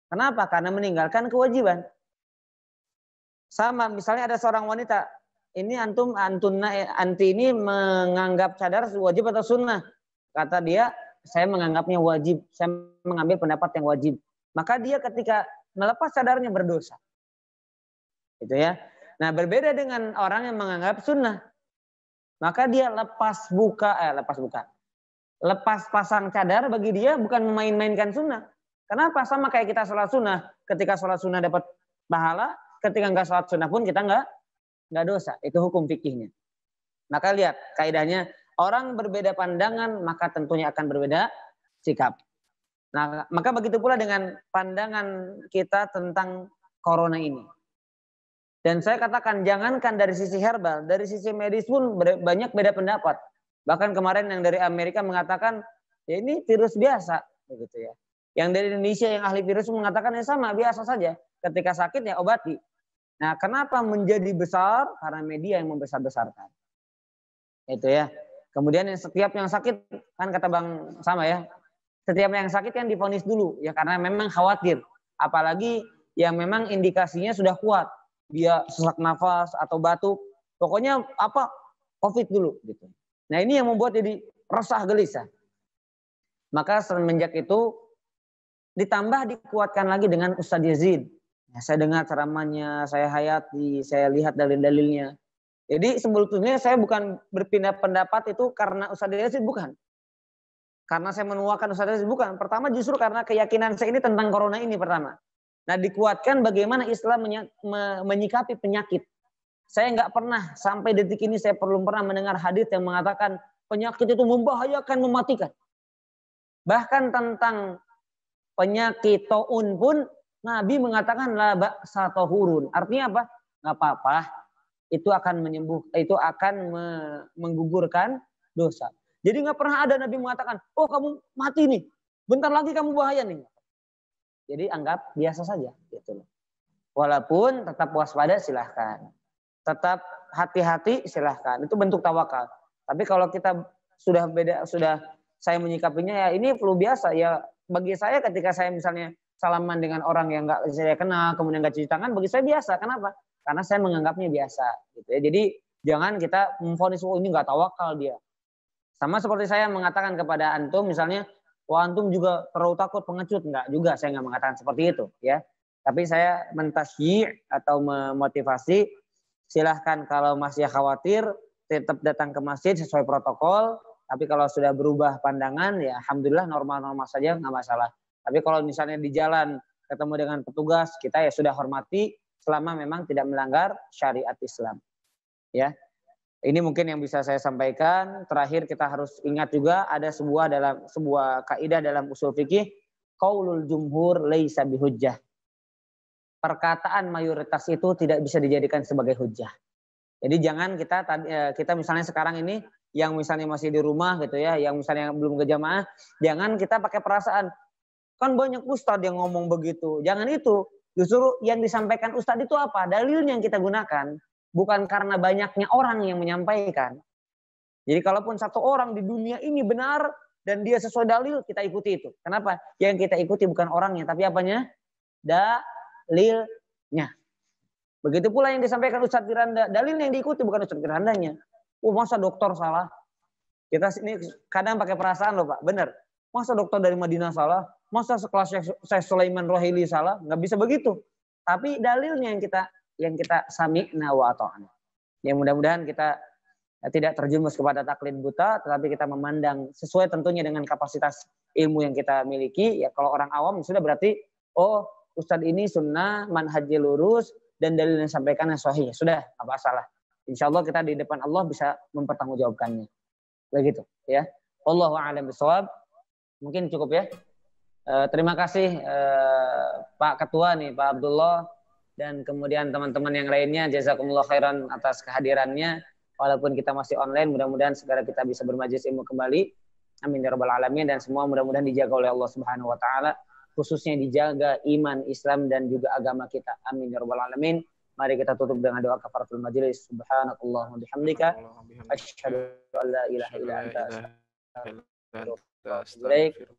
Kenapa? Karena meninggalkan kewajiban. Sama misalnya ada seorang wanita. Ini anti ini menganggap cadar wajib atau sunnah. Kata dia, saya menganggapnya wajib. Saya mengambil pendapat yang wajib. Maka dia ketika melepas cadarnya berdosa. Gitu ya. Nah berbeda dengan orang yang menganggap sunnah. Maka dia lepas pasang cadar bagi dia bukan memain-mainkan sunnah. Kenapa? Sama kayak kita sholat sunnah. Ketika sholat sunnah dapat pahala, ketika nggak sholat sunnah pun kita nggak dosa. Itu hukum fikihnya. Maka lihat kaidahnya, orang berbeda pandangan maka tentunya akan berbeda sikap. Nah, maka begitu pula dengan pandangan kita tentang corona ini. Dan saya katakan jangankan dari sisi herbal, dari sisi medis pun banyak beda pendapat. Bahkan kemarin yang dari Amerika mengatakan ya ini virus biasa, begitu ya. Yang dari Indonesia yang ahli virus mengatakan ya sama, biasa saja. Ketika sakit ya obati. Nah, kenapa menjadi besar? Karena media yang membesar-besarkan. Itu ya. Kemudian setiap yang sakit kan kata Bang sama ya. Setiap yang sakit kan divonis dulu ya karena memang khawatir. Apalagi yang memang indikasinya sudah kuat. Dia sesak nafas atau batuk, pokoknya apa COVID dulu gitu. Nah ini yang membuat jadi resah gelisah. Maka semenjak itu ditambah dikuatkan lagi dengan Ustadz Yazid. Ya, saya dengar ceramahnya, saya hayati, saya lihat dalil-dalilnya. Jadi sebetulnya saya bukan berpindah pendapat itu karena Ustadz Yazid, bukan. Karena saya menuakan Ustadz Yazid, bukan. Pertama justru karena keyakinan saya ini tentang corona ini pertama. Nah dikuatkan bagaimana Islam menyikapi penyakit. Saya nggak pernah sampai detik ini saya belum pernah mendengar hadis yang mengatakan penyakit itu membahayakan, mematikan. Bahkan tentang penyakit taun pun Nabi mengatakan la ba'sa tahurun. Artinya apa? Nggak apa-apa. Itu akan menggugurkan dosa. Jadi nggak pernah ada Nabi mengatakan, oh kamu mati nih, bentar lagi kamu bahaya nih. Jadi anggap biasa saja gitu. Walaupun tetap waspada silahkan. Tetap hati-hati silahkan. Itu bentuk tawakal. Tapi kalau kita sudah saya menyikapinya ya ini flu biasa ya. Bagi saya ketika saya misalnya salaman dengan orang yang nggak saya kenal kemudian nggak cuci tangan, bagi saya biasa. Kenapa? Karena saya menganggapnya biasa gitu ya. Jadi jangan kita memvonis oh ini nggak tawakal dia. Sama seperti saya mengatakan kepada antum misalnya wah antum juga terlalu takut pengecut, enggak juga saya nggak mengatakan seperti itu ya. Tapi saya mentasyi' atau memotivasi silahkan kalau masih khawatir tetap datang ke masjid sesuai protokol. Tapi kalau sudah berubah pandangan ya alhamdulillah normal-normal saja nggak masalah. Tapi kalau misalnya di jalan ketemu dengan petugas kita ya sudah hormati selama memang tidak melanggar syariat Islam. Ya. Ini mungkin yang bisa saya sampaikan. Terakhir kita harus ingat juga ada sebuah kaidah dalam usul fikih, qaulul jumhur laisa bihujjah. Perkataan mayoritas itu tidak bisa dijadikan sebagai hujjah. Jadi jangan kita misalnya sekarang ini yang misalnya masih di rumah gitu ya, yang misalnya belum ke jamaah, jangan kita pakai perasaan kan banyak ustadz yang ngomong begitu. Jangan itu. Justru yang disampaikan Ustadz itu apa? Dalilnya yang kita gunakan. Bukan karena banyaknya orang yang menyampaikan. Jadi kalaupun satu orang di dunia ini benar dan dia sesuai dalil, kita ikuti itu. Kenapa? Yang kita ikuti bukan orangnya, tapi apanya? Dalilnya. Begitu pula yang disampaikan Ustadz Firanda, dalilnya yang diikuti bukan Ustadz Firandanya. Masa dokter salah? Kita ini kadang pakai perasaan loh Pak, benar. Masa dokter dari Madinah salah? Masa sekelas Syekh Sulaiman Rohili salah? Nggak bisa begitu. Tapi dalilnya yang kita sami'na wa ata'na. Yang mudah-mudahan kita tidak terjerumus kepada taklid buta, tetapi kita memandang sesuai tentunya dengan kapasitas ilmu yang kita miliki. Ya kalau orang awam sudah berarti, oh Ustadz ini sunnah, manhajnya lurus, dan dalil yang disampaikan sahih. Sudah, apa salah. Insya Allah kita di depan Allah bisa mempertanggungjawabkannya. Begitu ya. Allahu a'lam bishawab. Mungkin cukup ya. Terima kasih Pak Ketua nih, Pak Abdullah, dan kemudian teman-teman yang lainnya. Jazakumullah khairan atas kehadirannya. Walaupun kita masih online, mudah-mudahan segera kita bisa bermajelis ilmu kembali. Amin ya rabbal alamin. Dan semua mudah-mudahan dijaga oleh Allah Subhanahu wa taala, khususnya dijaga iman, Islam dan juga agama kita. Amin ya rabbal alamin. Mari kita tutup dengan doa kafaratul majelis. Subhanakallahumma bihamdika asyhadu an la ilaha illa anta astaghfiruka.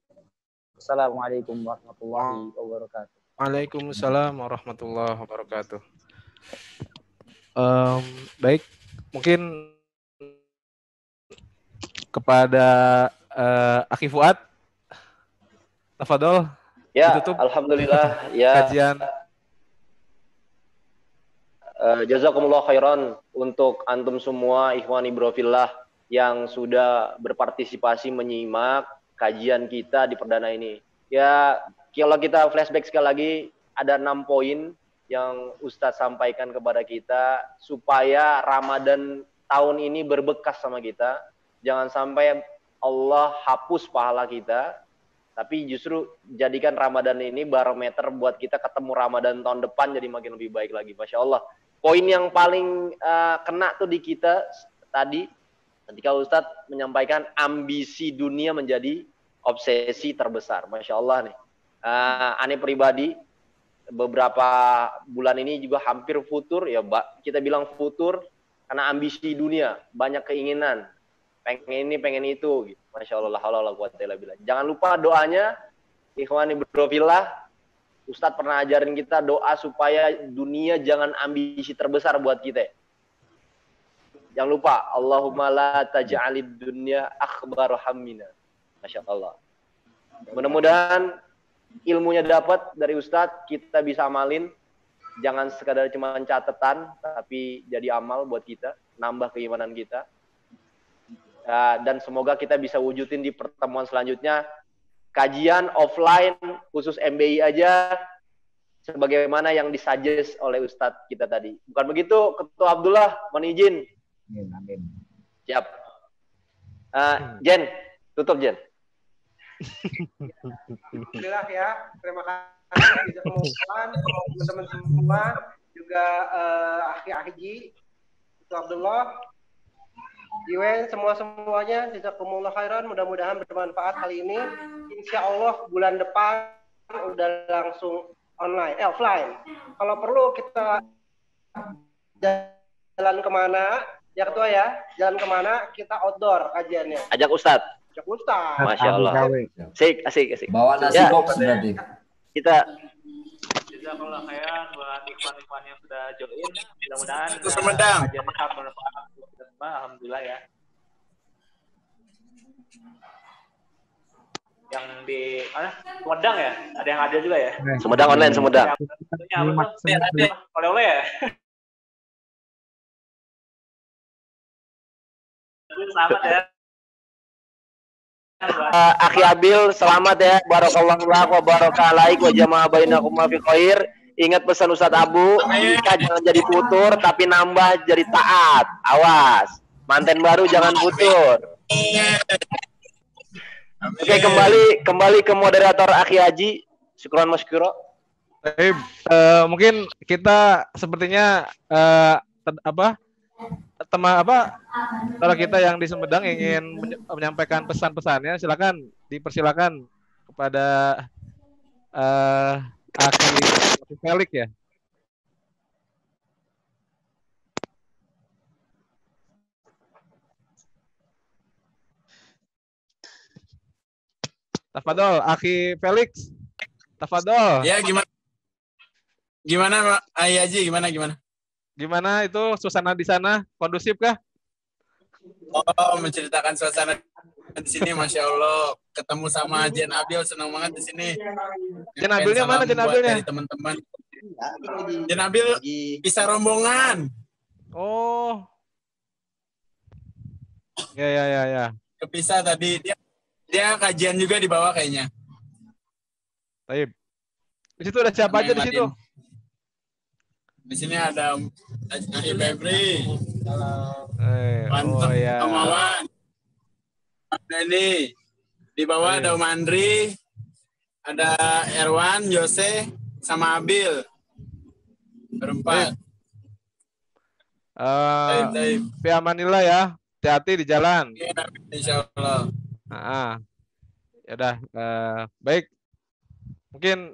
Assalamualaikum warahmatullahi wabarakatuh. Waalaikumsalam warahmatullahi wabarakatuh. Baik, mungkin kepada Aki Fuad, tafadhol. Ya, ditutup alhamdulillah ya. Kajian. Jazakumullah khairan untuk antum semua ikhwani brofillah yang sudah berpartisipasi menyimak kajian kita di perdana ini. Ya, kalau kita flashback sekali lagi, ada 6 poin yang Ustadz sampaikan kepada kita supaya Ramadan tahun ini berbekas sama kita. Jangan sampai Allah hapus pahala kita, tapi justru jadikan Ramadan ini barometer buat kita ketemu Ramadan tahun depan jadi makin lebih baik lagi. Masya Allah. Poin yang paling kena tuh di kita tadi ketika Ustadz menyampaikan ambisi dunia menjadi obsesi terbesar. Masya Allah nih. Aneh pribadi beberapa bulan ini juga hampir futur ya, kita bilang futur karena ambisi dunia, banyak keinginan, pengen ini pengen itu gitu. Masya Allah, la quwwata illa billah. Jangan lupa doanya ikhwani brofillah. Ustadz pernah ajarin kita doa supaya dunia jangan ambisi terbesar buat kita. Jangan lupa, Allahumma la taj'alid dunya akhbar hammina. Masya Allah. Mudah-mudahan ilmunya dapat dari Ustadz, kita bisa amalin. Jangan sekadar cuma catatan, tapi jadi amal buat kita, nambah keimanan kita. Dan semoga kita bisa wujudin di pertemuan selanjutnya. Kajian offline khusus MBI aja sebagaimana yang disuggest oleh Ustadz kita tadi. Bukan begitu Ketua Abdullah? Mohon izin. Amin. Siap. Jen, tutup Jen. Alhamdulillah ya, terima kasih teman-teman semua, juga Akhi Ketua Abdullah, Iwen, semuanya jazakumullah khairan, mudah-mudahan bermanfaat kali ini. Insya Allah bulan depan udah langsung offline. Kalau perlu kita jalan kemana, ya Ketua ya, jalan kemana kita outdoor kajiannya. Ajak Ustadz. Ajak Ustadz. Masya Allah. Asik. Bawa nasi box berarti. Kita Jazakallah khairan buat ikhwan-ikhwan yang sudah join. Mudah-mudahan kajian sangat bermanfaat. Alhamdulillah ya. Yang di mana? Sumedang ya? Ada yang hadir juga ya? Sumedang online, Sumedang. Oleh-oleh ya? Selamat ya. Akhi Abil, selamat ya. Barakallahu lak wa barakalaik wa jama'a bainakum fi khair. Ingat pesan Ustadz Abu, nikah jangan jadi futur, tapi nambah jadi taat. Awas, manten baru jangan futur. Oke, kembali ke moderator Akhi Haji. Syukran masyukuro. Mungkin kita sepertinya kalau kita yang di Sumedang ingin menyampaikan pesan-pesannya, dipersilakan kepada Akhi Felix ya. Tafadol, Akhi Felix. Tafadol. Ya, gimana? Gimana, Pak Haji? Gimana? Gimana itu suasana di sana? Kondusif kah? Oh, menceritakan suasana di sini, Masya Allah. Ketemu sama Jen Abil, senang banget di sini. Jen Abilnya mana Jen Abilnya? Dari teman-teman. Jen Abil bisa rombongan. Oh. Ya. Kepisah tadi. Dia kajian juga di bawah kayaknya. Baik. Di situ ada siapa aja di situ? Di sini ada Haji Febri. Oh ya. Omawan. Ini di bawah ada Om Andri, ada Erwan, Jose, sama Abil. Berempat. Fi amanillah ya. Hati-hati di jalan. Ya, insya Allah. Ya udah. Baik. Mungkin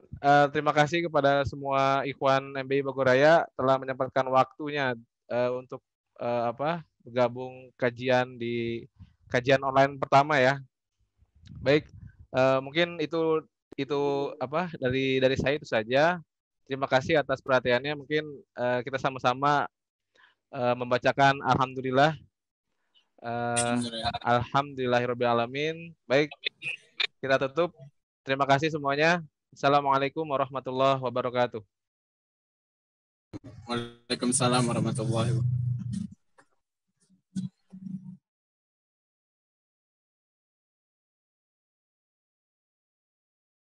terima kasih kepada semua ikhwan MBI Bogoraya telah menyempatkan waktunya untuk bergabung kajian di kajian online pertama ya. Baik, mungkin itu dari saya itu saja. Terima kasih atas perhatiannya. Mungkin kita sama-sama membacakan alhamdulillah. Alhamdulillahirabbil alamin. Baik, kita tutup. Terima kasih semuanya. Assalamualaikum warahmatullahi wabarakatuh. Waalaikumsalam warahmatullahi wabarakatuh.